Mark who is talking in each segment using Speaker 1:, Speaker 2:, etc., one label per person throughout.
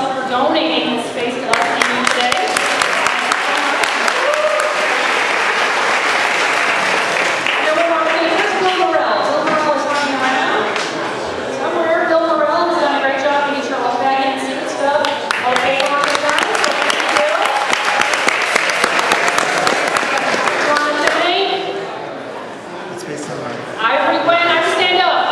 Speaker 1: Club for donating this space to us and you today. And we're walking in. Here's Bill Morrell. Bill Morrell is running around. Somewhere, Bill Morrell has done a great job making sure all the bagging and secret stuff, all the paperwork is done. So thank you, Bill. John today. Ivory Gwen, I stand up.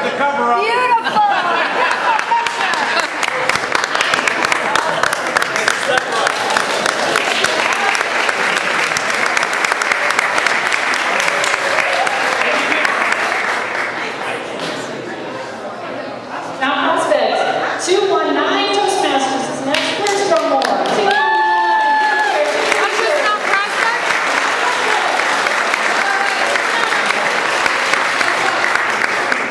Speaker 2: the cover up.
Speaker 3: Beautiful.
Speaker 1: Now prospects, 219 Toastmasters is next. Where's Joe Moore? 219.
Speaker 3: I'm just not prospect.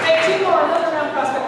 Speaker 1: Hey, two more. Another round prospect.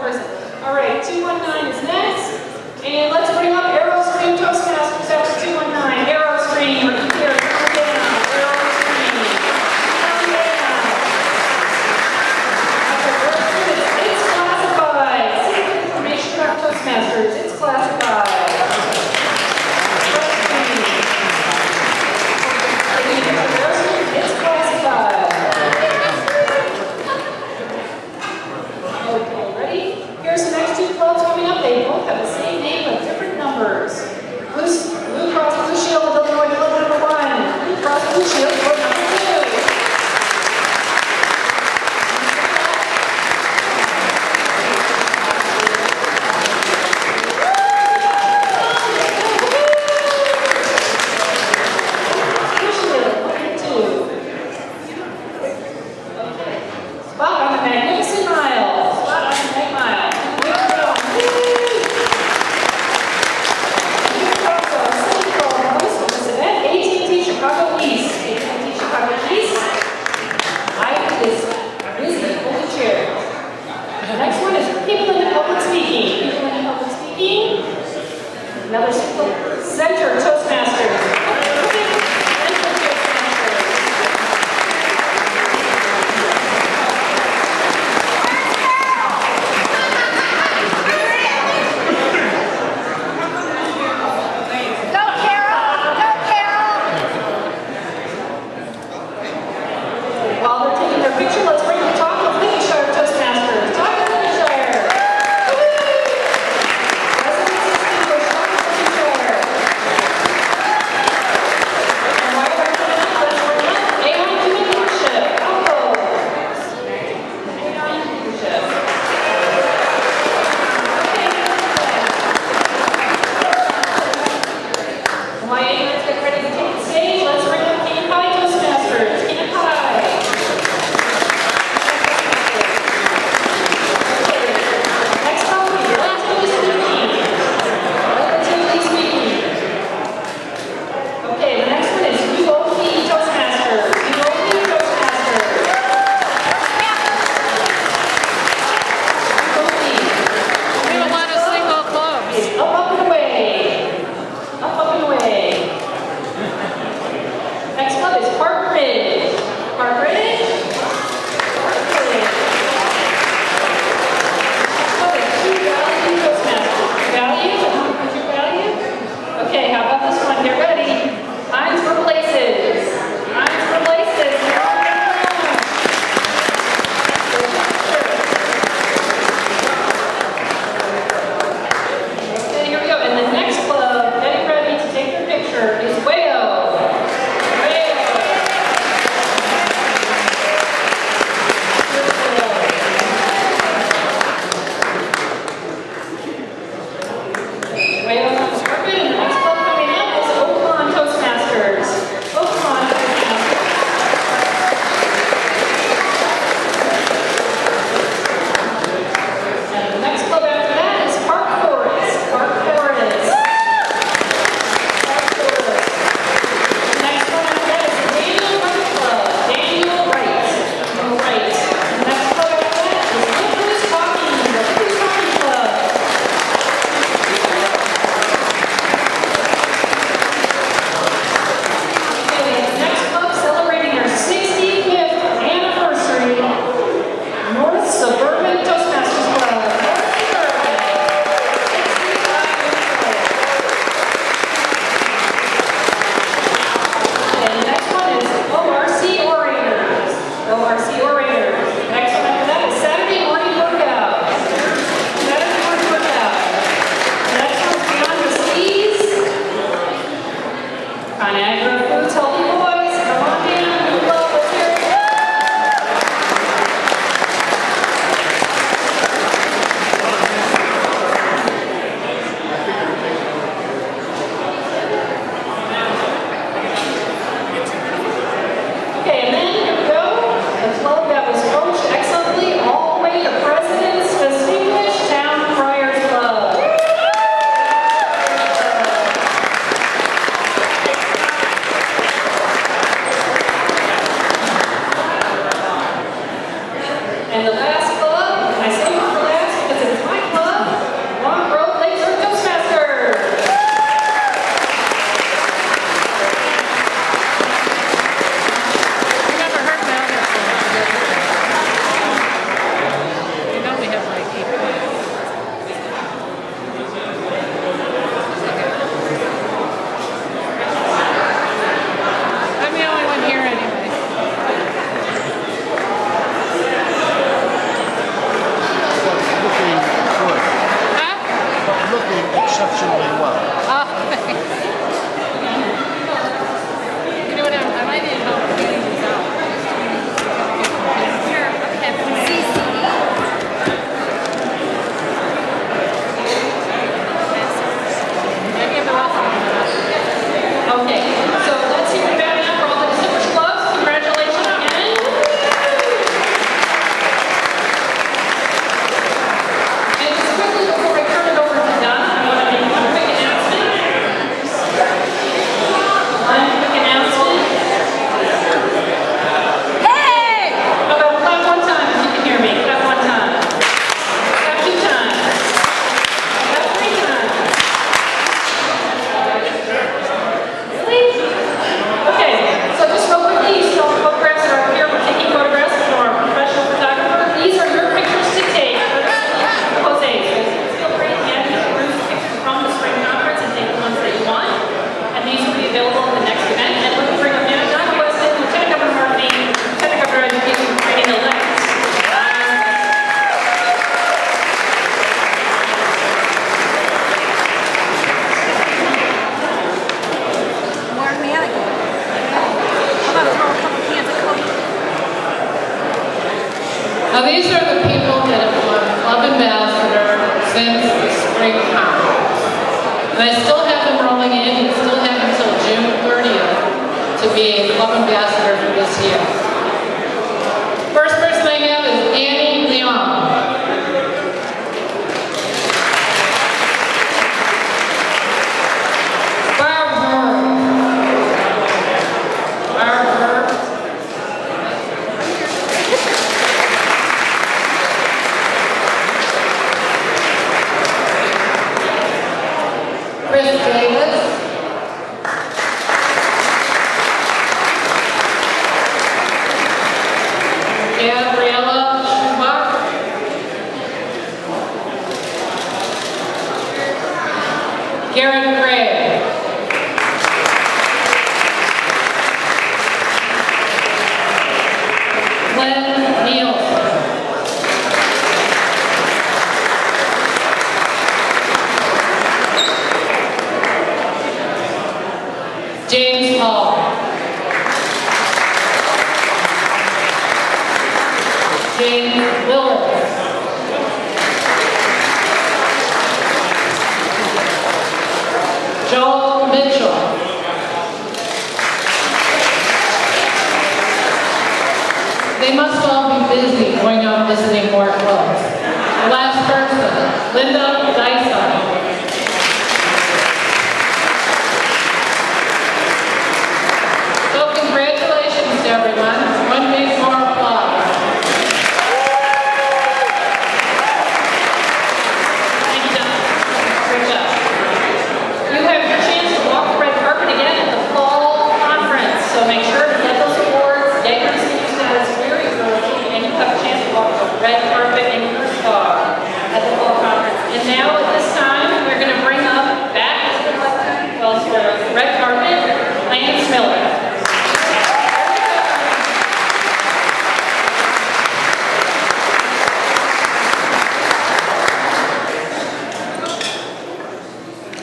Speaker 2: looking exceptionally well.
Speaker 3: You know what? I might need help getting these out. Here, okay. Maybe I'm the last one.
Speaker 1: Okay, so let's hear it back now for all the Distinguished Clubs. Congratulations again. And just quickly before I turn it over to Don, I want to make one quick announcement.
Speaker 3: Hey!
Speaker 1: How about clap one time if you can hear me? Clap one time. Clap two times. Clap three times. Really? Okay, so just real quickly, you see all the photographs that are up here. We're taking photographs from our professional photographer. These are your pictures to take. Jose, feel free at the end to peruse pictures from the spring conference and take the ones that you want. And these will be available at the next event. And let me bring up now John Weston, Lieutenant Governor Marketing, Lieutenant Governor of Education, and Training elect.
Speaker 3: More mannequin. How about throw a couple cans of Coke?
Speaker 4: Now these are the people that have won Club Ambassador since the spring conference. And I still have them rolling in. You still have until June 30th to be a Club Ambassador for this year. First person I have is Annie Leon. Chris Davis. Gabriella Schumacher. Garrett Gray. Glenn Nielsen. James Hall. James Willis. Joel Mitchell. They must all be busy going out visiting more clubs. The last person, Linda Dyson. So congratulations to everyone. One big more applause.
Speaker 1: Thank you, Don. Great job. You have your chance to walk the red carpet again at the fall conference, so make sure to get those awards, get your senior status very early, and you have a chance to walk the red carpet in your star at the fall conference. And now at this time, we're going to bring up back to the red carpet, Lance Miller.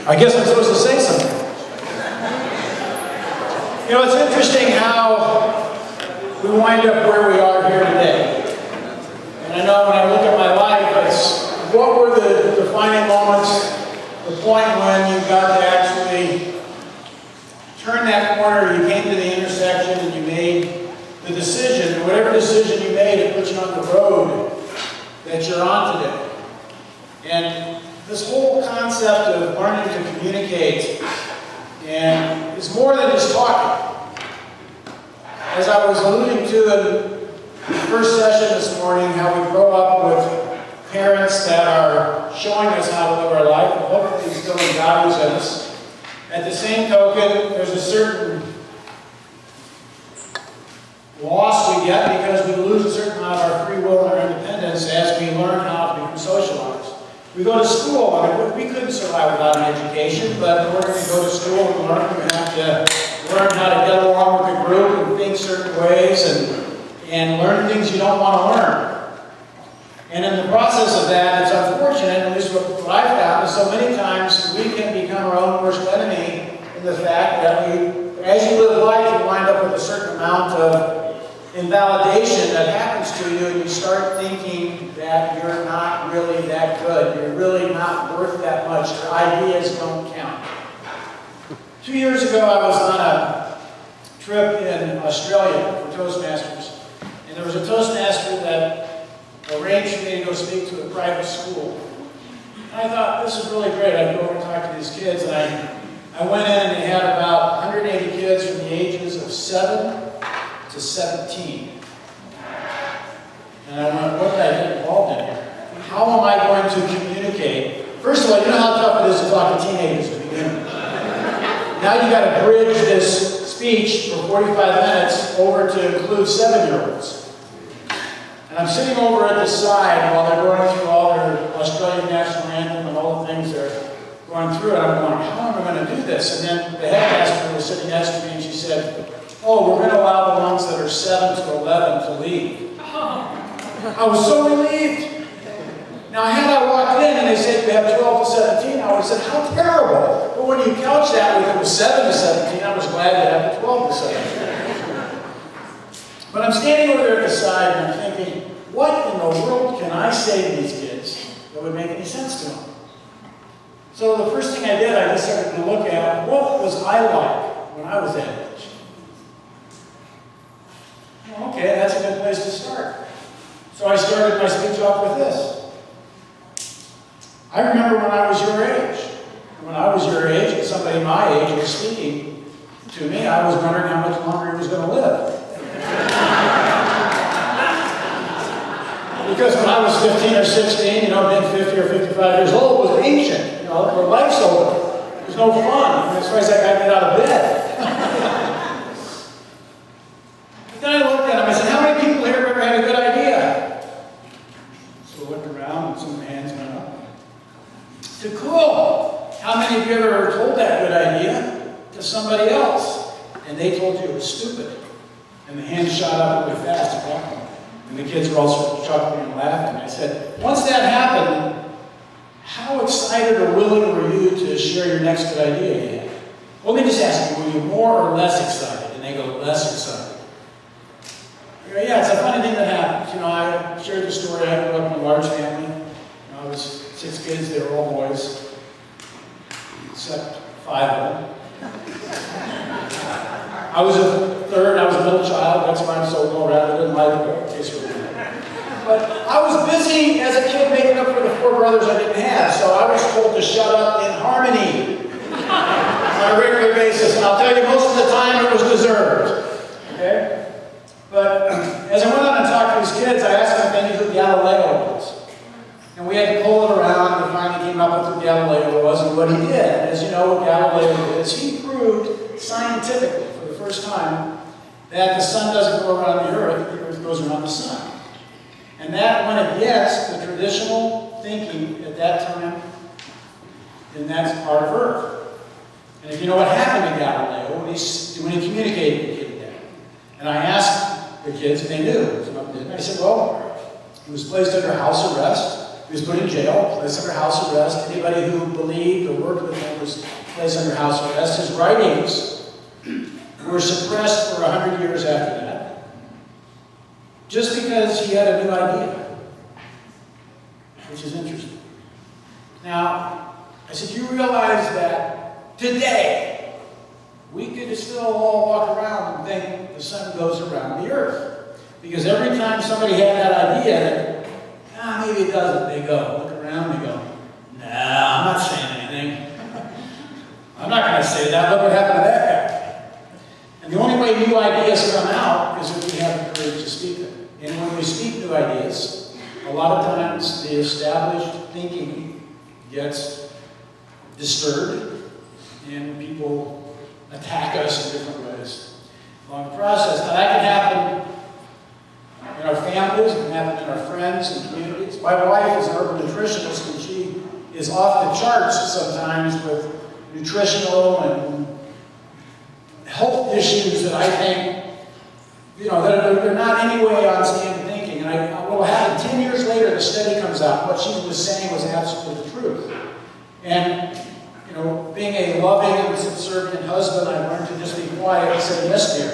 Speaker 5: I guess I'm supposed to say something. You know, it's interesting how we wind up where we are here today. And I know when I look at my life, it's what were the defining moments, the point when you got to actually turn that corner, you came to the intersection and you made the decision, whatever decision you made, it put you on the road that you're on today. And this whole concept of learning to communicate and is more than just talking. As I was alluding to in the first session this morning, how we grow up with parents that are showing us how to live our life and hopefully instilling values in us. At the same token, there's a certain loss we get because we lose a certain amount of our free will and our independence as we learn how to become socialized. We go to school. I mean, we couldn't survive without an education, but in order to go to school and learn, we have to learn how to get along with the group and think certain ways and learn things you don't want to learn. And in the process of that, it's unfortunate, at least what I've found, is so many times we can become our own worst enemy in the fact that as you live life, you wind up with a certain amount of invalidation that happens to you, and you start thinking that you're not really that good. You're really not worth that much. Your ideas don't count. 2 years ago, I was on a trip in Australia for Toastmasters, and there was a Toastmaster that arranged for me to go speak to a private school. And I thought, this is really great. I'd go over and talk to these kids, and I went in and they had about 180 kids from the ages of 7 to 17. And I went, what did I get involved in here? How am I going to communicate? First of all, you know how tough it is to talk to teenagers to begin with. Now you got to bridge this speech for 45 minutes over to include 7-year-olds. And I'm sitting over at the side while they're going through all their Australian national anthem and all the things they're going through, and I'm going, how am I going to do this? And then the headmaster was sitting next to me, and she said, oh, we're going to allow the ones that are 7 to 11 to leave. I was so relieved. Now, had I walked in and they said you have 12 to 17, I would have said, how terrible. But when you couch that with it was 7 to 17, I was glad to have the 12 to 17. But I'm standing over there at the side and I'm thinking, what in the world can I say to these kids that would make any sense to them? So the first thing I did, I just started to look at what was I like when I was that age. Well, okay, that's a good place to start. So I started my speech off with this. I remember when I was your age. When I was your age, and somebody my age was speaking to me, I was wondering how much longer he was going to live. Because when I was 15 or 16, being 50 or 55 years old was ancient. Where life's over. There's no fun. As far as I got to get out of bed. But then I looked at him, I said, how many people here have ever had a good idea? So I looked around and some hands went up. I said, cool. How many of you ever told that good idea to somebody else? And they told you it was stupid. And the hands shot up really fast at that point. And the kids were all sort of chuckling and laughing. I said, once that happened, how excited or willing were you to share your next good idea you had? Well, let me just ask you, were you more or less excited? And they go, less excited. I go, yeah, it's a funny thing that happens. I shared the story. I grew up in a large family. I was 6 kids. They were all boys, except 5 of them. I was a third. I was a middle child. That's why I'm so well-rounded in life, in case you're wondering. But I was busy as a kid making up for the 4 brothers I didn't have, so I was told to shut up in harmony on a regular basis. And I'll tell you, most of the time it was deserved. Okay? But as I went on and talked to these kids, I asked them if they knew who Galileo was. And we had to pull it around and finally came up with who Galileo was and what he did. And as you know what Galileo is, he proved scientifically for the first time that the sun doesn't go around the earth goes around the sun. And that went against the traditional thinking at that time, and that's part of Earth. And if you know what happened to Galileo when he communicated with the kid that, and I asked the kids if they knew. I said, well, he was placed under house arrest. He was put in jail, placed under house arrest. Anybody who believed or worked with him was placed under house arrest. His writings were suppressed for 100 years after that. Just because he had a new idea, which is interesting. Now, I said, you realize that today, we could still all walk around and think the sun goes around the earth. Because every time somebody had that idea, maybe it doesn't, they go, look around, they go, nah, I'm not saying anything. I'm not going to say that, look what happened to that guy. And the only way new ideas come out is if we have the courage to speak them. And when we speak new ideas, a lot of times the established thinking gets disturbed and people attack us in different ways along the process. Now that can happen in our families, it can happen in our friends and communities. My wife is an urban nutritionist and she is off the charts sometimes with nutritional and health issues that I think they're not any way on standard thinking. And what will happen 10 years later, the study comes out. What she was saying was absolutely the truth. And, you know, being a loving and subservient husband, I learned to just be quiet and say, yes, dear.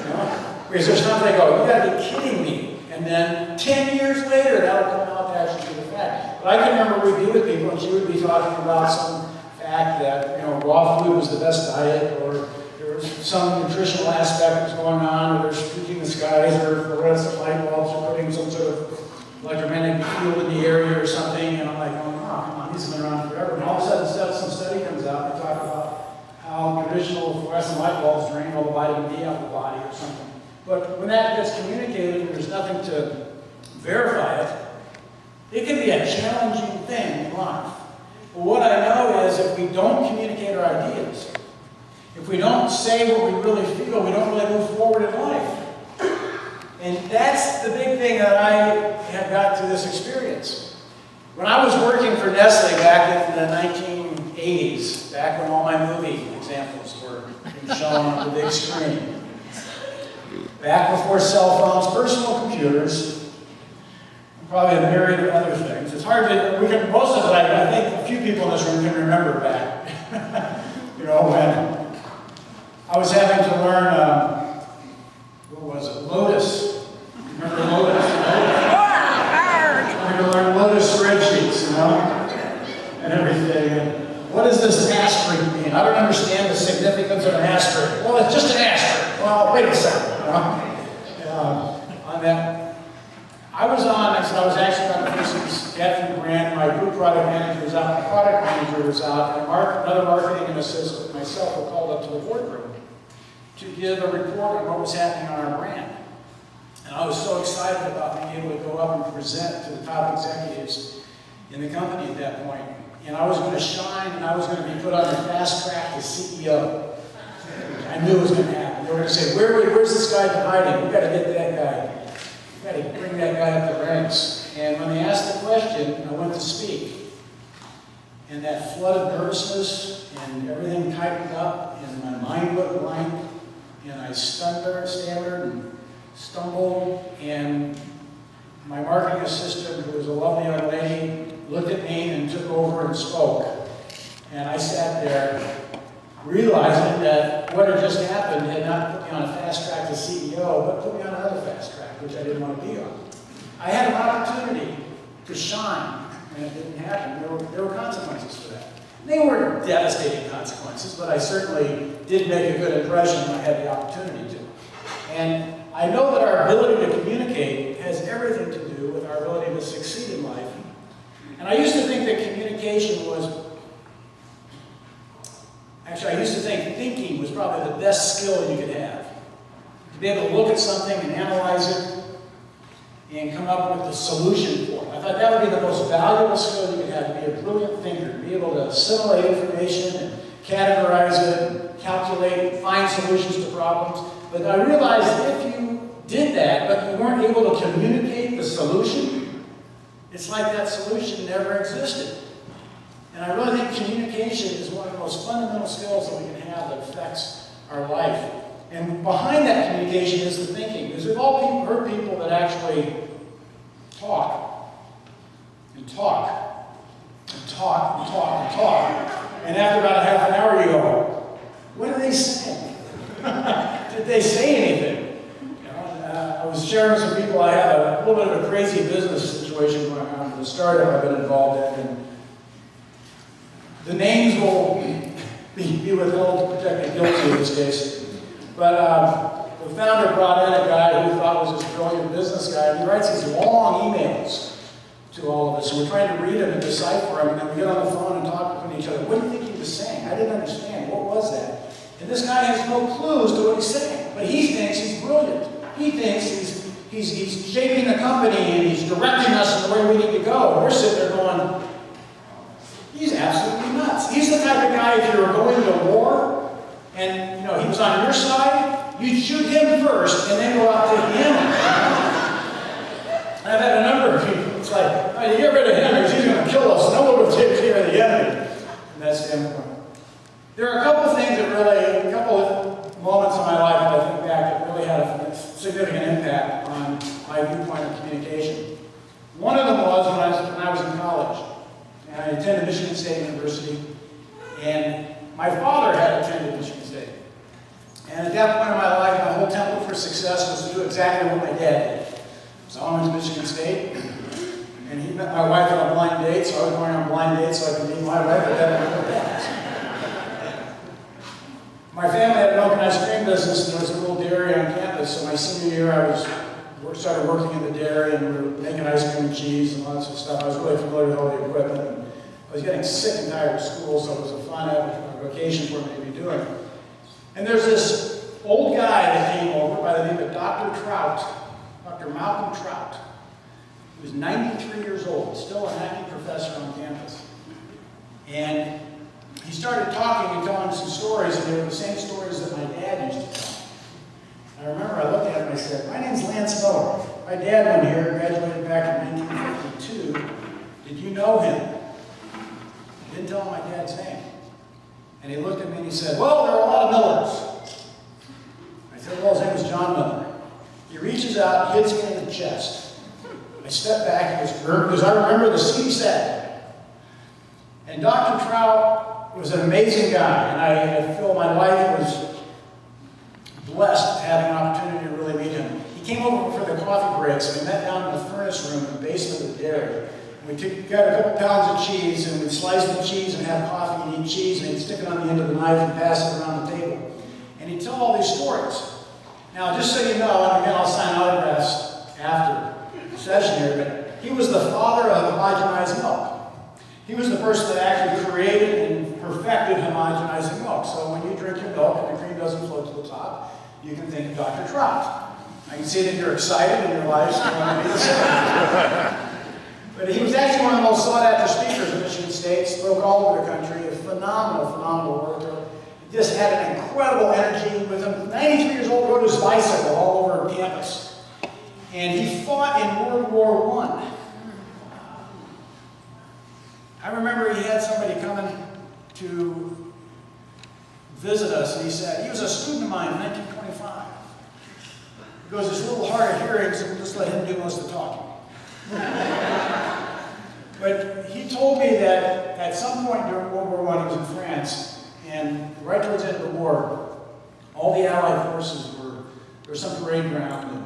Speaker 5: You know? Because there's times I go, you gotta be kidding me. And then 10 years later, that'll come out to actually be the fact. But I can remember we'd be with people and she would be talking about some fact that, you know, raw food was the best diet, or there was some nutritional aspect that was going on, or they're streaking the skies, or fluorescent light bulbs are putting some sort of electromagnetic field in the area or something. And I'm like, oh, come on, these have been around forever. And all of a sudden, some study comes out and talk about how traditional fluorescent light bulbs drain all the vitamin D out of the body or something. But when that gets communicated and there's nothing to verify it can be a challenging thing in life. But what I know is if we don't communicate our ideas, if we don't say what we really feel, we don't really move forward in life. And that's the big thing that I have got through this experience. When I was working for Nestle back in the 1980s, back when all my movie examples were being shown on the big screen, back before cell phones, personal computers, and probably a myriad of other things. It's hard to, most of it, I think a few people in this room can remember back. You know, when I was having to learn, what was it, Lotus. Remember Lotus? Having to learn Lotus spreadsheets, you know, and everything. And what does this asterisk mean? I don't understand the significance of an asterisk. Well, it's just an asterisk. Well, wait a second. On that, I was actually on the first cat food brand. My group product manager was out, my product manager was out, and another marketing assistant and myself were called up to the boardroom to give a report on what was happening on our brand. And I was so excited about being able to go up and present to the top executives in the company at that point. And I was going to shine, and I was going to be put on the fast track to CEO. I knew it was going to happen. They were going to say, where's this guy been hiding? We've got to get that guy. We've got to bring that guy up the ranks. And when they asked the question, I went to speak. And that flood of nervousness and everything tightened up, and my mind went blank, and I stammered and stumbled, and my marketing assistant, who was a lovely young lady, looked at me and took over and spoke. And I sat there realizing that what had just happened had not put me on a fast track to CEO, but put me on another fast track, which I didn't want to be on. I had an opportunity to shine, and it didn't happen. There were consequences for that. They weren't devastating consequences, but I certainly did make a good impression when I had the opportunity to. And I know that our ability to communicate has everything to do with our ability to succeed in life. And I used to think that communication was, actually I used to think thinking was probably the best skill you could have. To be able to look at something and analyze it and come up with a solution for it. I thought that would be the most valuable skill you could have, to be a brilliant thinker, to be able to assimilate information and categorize it, calculate, find solutions to problems. But I realized if you did that, but you weren't able to communicate the solution, it's like that solution never existed. And I really think communication is one of the most fundamental skills that we can have that affects our life. And behind that communication is the thinking. Because we've all heard people that actually talk, and talk, and talk, and talk, and talk. And after about a half an hour you go, what are they saying? Did they say anything? You know, I was sharing with some people, I had a little bit of a crazy business situation going on with a startup I've been involved in. And the names will be withheld to protect the guilty in this case. But the founder brought in a guy who thought was this brilliant business guy, and he writes these long emails to all of us. And we're trying to read them and decipher them, and then we get on the phone and talk with each other. What do you think he was saying? I didn't understand. What was that? And this guy has no clue as to what he's saying. But he thinks he's brilliant. He thinks he's shaping the company and he's directing us in the way we need to go. And we're sitting there going, he's absolutely nuts. He's the type of guy, if you were going to war, and you know he was on your side, you'd shoot him first and then go out to him. I've had a number of people. It's like, oh, you get rid of him because he's going to kill us. No one will take care of the enemy. And that's the end point. There are a couple of things that really, a couple of moments in my life that I think back that really had a significant impact on my viewpoint of communication. One of them was when I was in college. And I attended Michigan State University, and my father had attended Michigan State. And at that point in my life, my whole template for success was to do exactly what my dad did. So I went to Michigan State, and he met my wife on a blind date, so I was going on blind dates so I could meet my wife, but then I went back. My family had an open ice cream business, and there was a little dairy on campus, so my senior year I started working in the dairy, and we were making ice cream and cheese and lots of stuff. I was really familiar with all the equipment, and I was getting sick and tired of school, so it was a fun vocation for me to be doing. And there's this old guy that came over by the name of Dr. Trout, Dr. Malcolm Trout. He was 93 years old, still an active professor on campus. And he started talking and telling some stories, and they were the same stories that my dad used to tell. I remember I looked at him and I said, "My name's Lance Miller. My dad went here, graduated back in 1952. Did you know him?" I didn't tell him my dad's name. And he looked at me and he said, "Well, there are a lot of Millers." I said, "Well, his name was John Miller." He reaches out, hits me in the chest. I step back and because I remember the seat he sat. And Dr. Trout was an amazing guy, and I feel my life was blessed to have an opportunity to really meet him. He came over for the coffee breaks, and we met down in the furnace room in the basement of the dairy. We got a couple pounds of cheese, and we'd slice the cheese and have coffee and eat cheese, and he'd stick it on the end of the knife and pass it around the table. And he'd tell all these stories. Now, just so you know, and again, I'll sign autographs after the session here, but he was the father of homogenized milk. He was the person that actually created and perfected homogenizing milk. So when you drink your milk and the cream doesn't float to the top, you can think of Dr. Trout. I can see that you're excited and your life's going to be the same. But he was actually one of the most sought-after speakers at Michigan State, spoke all over the country, a phenomenal orator. He just had an incredible energy with him. 93 years old, rode his bicycle all over campus. And he fought in World War I. I remember he had somebody coming to visit us, and he said, he was a student of mine in 1925. He goes, "It's a little hard of hearing, so we'll just let him do most of the talking." But he told me that at some point during World War I, he was in France, and right towards the end of the war, all the Allied forces there was some parade ground, and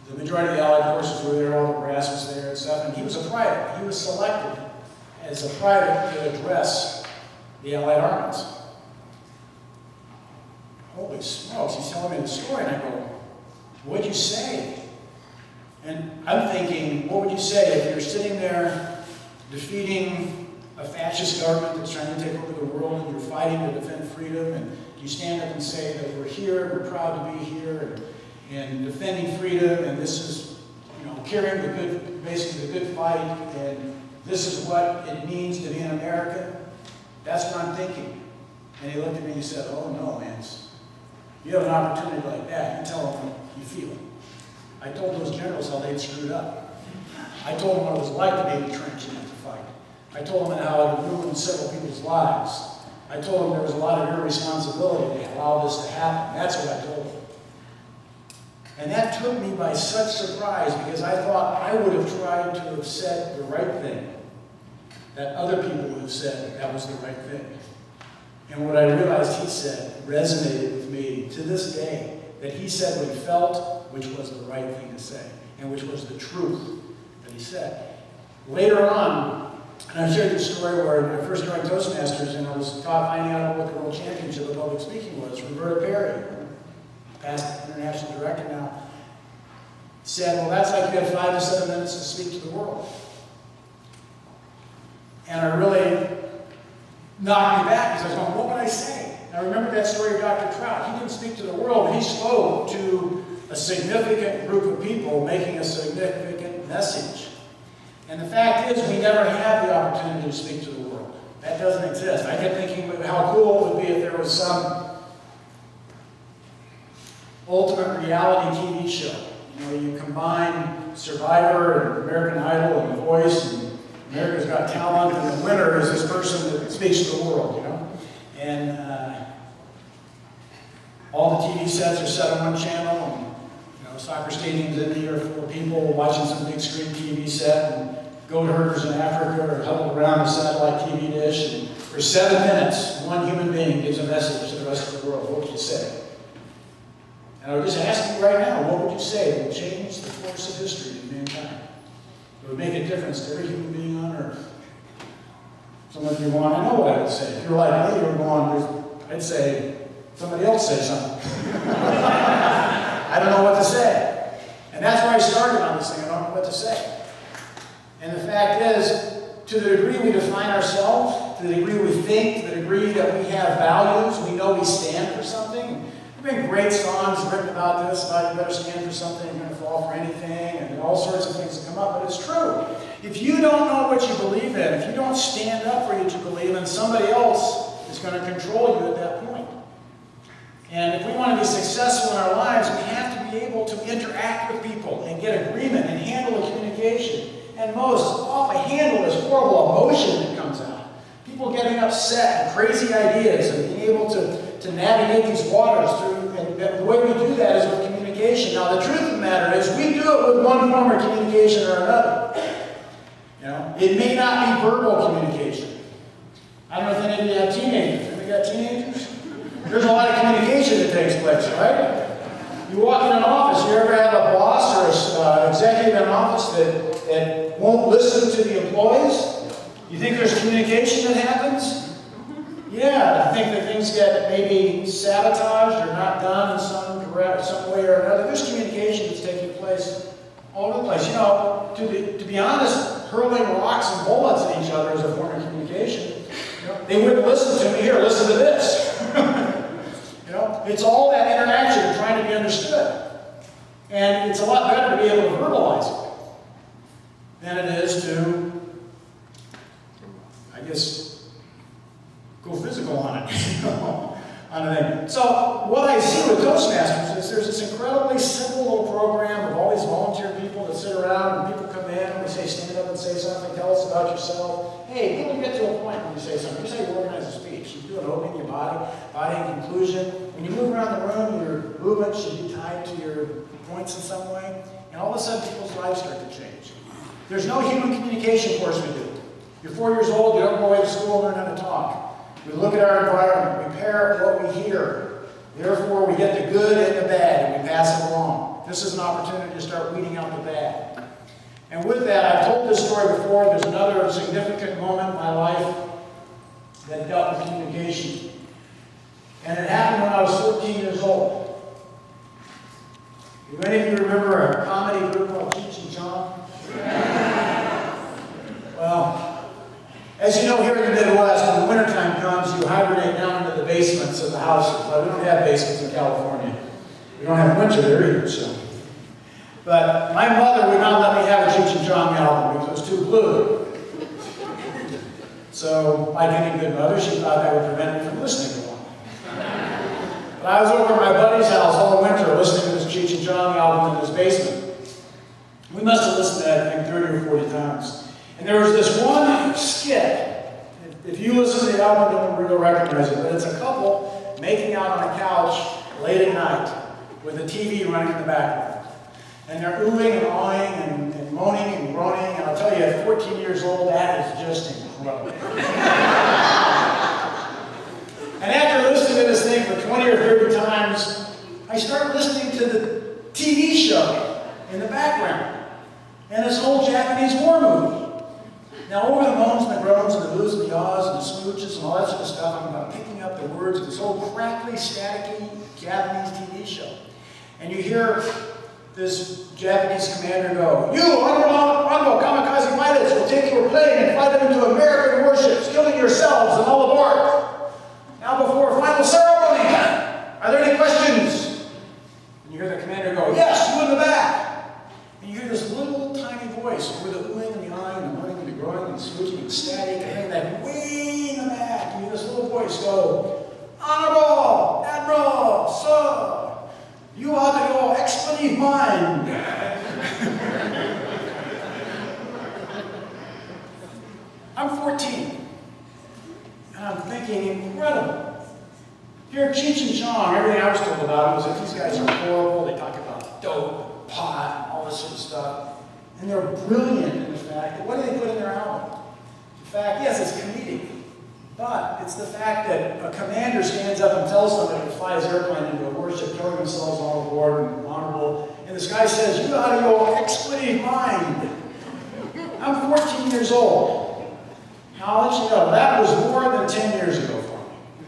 Speaker 5: the majority of the Allied forces were there, all the brass was there and stuff, and he was a private. He was selected as a private to address the Allied armies. Holy smokes, he's telling me the story, and I go, "What'd you say?" And I'm thinking, what would you say if you're sitting there defeating a fascist government that's trying to take over the world, and you're fighting to defend freedom, and you stand up and say that we're here, we're proud to be here, and defending freedom, and this is, carrying basically the good fight, and this is what it means to be an American? That's what I'm thinking. And he looked at me and he said, "Oh no, Lance, you have an opportunity like that, you tell them what you feel." I told those generals how they'd screwed up. I told them what it was like to be in the trench and have to fight. I told them how it had ruined several people's lives. I told them there was a lot of irresponsibility to allow this to happen. That's what I told them. And that took me by such surprise, because I thought I would have tried to have said the right thing, that other people would have said that was the right thing. And what I realized he said resonated with me to this day, that he said what he felt, which was the right thing to say, and which was the truth that he said. Later on, and I've shared this story where I first joined Toastmasters, and I was finding out what the World Championship of Public Speaking was. Roberta Perry, past international director now, said, "Well, that's like you have 5 to 7 minutes to speak to the world." And I really knocked me back, because I was going, what would I say? And I remember that story of Dr. Trout. He didn't speak to the world, but he spoke to a significant group of people, making a significant message. And the fact is, we never have the opportunity to speak to the world. That doesn't exist. I kept thinking how cool it would be if there was some ultimate reality TV show. You combine Survivor and American Idol and The Voice, and America's Got Talent, and the winner is this person that speaks to the world, And all the TV sets are set on one channel, and soccer stadiums in here full of people watching some big screen TV set, and goat herders in Africa are huddled around the satellite TV dish, and for 7 minutes, one human being gives a message to the rest of the world. What would you say? And I would just ask you right now, what would you say that would change the course of history of mankind? It would make a difference to every human being on earth. Some of you want to know what I would say. If you're like me, you're going, I'd say, somebody else say something. I don't know what to say. And that's where I started on this thing. I don't know what to say. And the fact is, to the degree we define ourselves, to the degree we think, to the degree that we have values, we know we stand for something. There have been great songs written about this, about you better stand for something, you're going to fall for anything, and all sorts of things that come up, but it's true. If you don't know what you believe in, if you don't stand up for what you believe in, somebody else is going to control you at that point. And if we want to be successful in our lives, we have to be able to interact with people and get agreement and handle the communication. And most often handle this horrible emotion that comes out. People getting upset and crazy ideas and being able to navigate these waters through. And the way we do that is with communication. Now, the truth of the matter is we do it with one form of communication or another. You know, it may not be verbal communication. I don't know if any of you have teenagers. Have you got teenagers? There's a lot of communication that takes place, right? You walk in an office, you ever have a boss or an executive in an office that won't listen to the employees? You think there's communication that happens? Yeah, I think that things get maybe sabotaged or not done in some way or another. There's communication that's taking place all over the place. You know, to be honest, hurling rocks and bullets at each other is a form of communication. You know, they wouldn't listen to me. Here, listen to this. You know, it's all that interaction of trying to be understood. And it's a lot better to be able to verbalize it than it is to, I guess, go physical on it. On a thing. So what I see with Toastmasters is there's this incredibly simple little program of all these volunteer people that sit around and people come in and we say, stand up and say something, tell us about yourself. Hey, people get to a point when you say something. Here's how you organize a speech. You do an opening, your body in conclusion. When you move around the room, your movement should be tied to your points in some way. And all of a sudden, people's lives start to change. There's no human communication course we do. You're 4 years old, you don't go away to school and learn how to talk. We look at our environment, we pair what we hear. Therefore, we get the good and the bad, and we pass it along. This is an opportunity to start weeding out the bad. And with that, I've told this story before. There's another significant moment in my life that dealt with communication. And it happened when I was 14 years old. Do any of you remember a comedy group called Cheech and Chong? Well, as you know, here in the Midwest, when wintertime comes, you hibernate down into the basements of the houses. Well, we don't have basements in California. We don't have winter there either, so. But my mother would not let me have a Cheech and Chong album because it was too blue. So, like any good mother, she thought that would prevent me from listening to one. But I was over at my buddy's house all winter listening to this Cheech and Chong album in his basement. We must have listened to that thing 30 or 40 times. And there was this one skit. If you listen to the album, you'll recognize it. But it's a couple making out on a couch late at night with a TV running in the background. And they're oohing and awing and moaning and groaning. And I'll tell you, at 14 years old, that is just incredible. And after listening to this thing for 20 or 30 times, I started listening to the TV show in the background. And this old Japanese war movie. Now, over the moans and the groans and the boos and the ahs and the smooches and all that sort of stuff, I'm about picking up the words of this old crackly, staticky Japanese TV show. And you hear this Japanese commander go, "You, honorable kamikaze pilots, will take your plane and fly them into American warships, killing yourselves and all aboard. Now, before final ceremony, are there any questions?" And you hear the commander go, "Yes, you in the back." And you hear this little tiny voice over the oohing and the eyeing and the moaning and the groaning and switching and static, and then that way in the back, you hear this little voice go, "Honorable Admiral, sir, you are your expletive mind." I'm 14, and I'm thinking, incredible. Here, Cheech and Chong, everything I was told about was that these guys are horrible. They talk about dope, pot, all this sort of stuff. And they're brilliant in the fact that what do they put in their album? The fact It's the fact that a commander stands up and tells somebody to fly his airplane into a warship, throwing themselves all aboard and honorable, and this guy says, "You out of your expletive mind." I'm 14 years old. Now, I'll let you know, that was more than 10 years ago for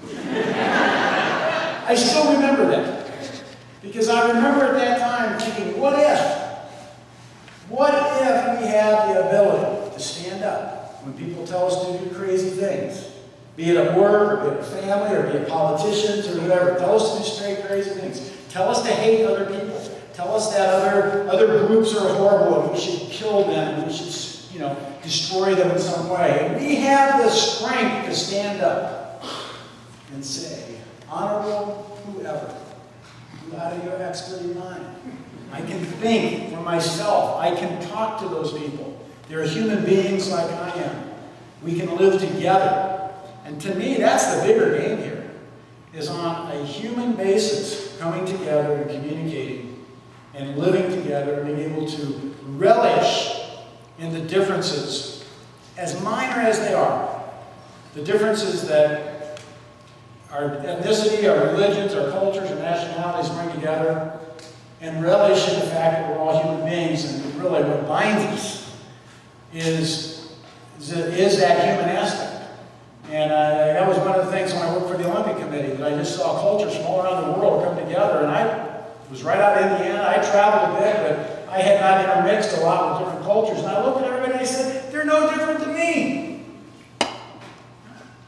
Speaker 5: me. I still remember that. Because I remember at that time thinking, what if? What if we have the ability to stand up when people tell us to do crazy things? Be it at work, or be it at family, or be it politicians, or whatever. Tell us to do straight crazy things. Tell us to hate other people. Tell us that other groups are horrible and we should kill them and we should, destroy them in some way. And we have the strength to stand up and say, honorable whoever, you out of your expletive mind. I can think for myself. I can talk to those people. They're human beings like I am. We can live together. And to me, that's the bigger game here, is on a human basis, coming together and communicating and living together and being able to relish in the differences, as minor as they are, the differences that our ethnicity, our religions, our cultures, our nationalities bring together, and relish in the fact that we're all human beings, and really what binds us is that human aspect. And that was one of the things when I worked for the Olympic Committee, that I just saw cultures from all around the world come together, and I was right out of Indiana. I traveled a bit, but I had not intermixed a lot with different cultures, and I looked at everybody and I said, they're no different than me.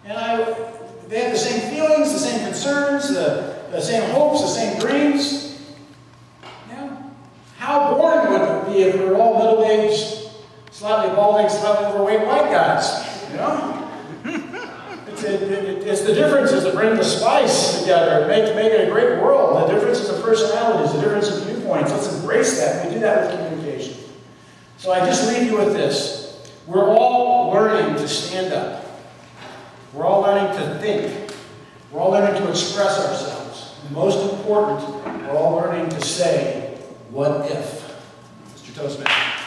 Speaker 5: And they had the same feelings, the same concerns, the same hopes, the same dreams. How boring would it be if we were all middle-aged, slightly balding, slightly overweight white guys? It's the differences that bring the spice together and make it a great world. The differences of personalities, the difference of viewpoints. Let's embrace that. We do that with communication. So I just leave you with this. We're all learning to stand up. We're all learning to think. We're all learning to express ourselves. And most important, we're all learning to say, what if? Mr. Toastmaster.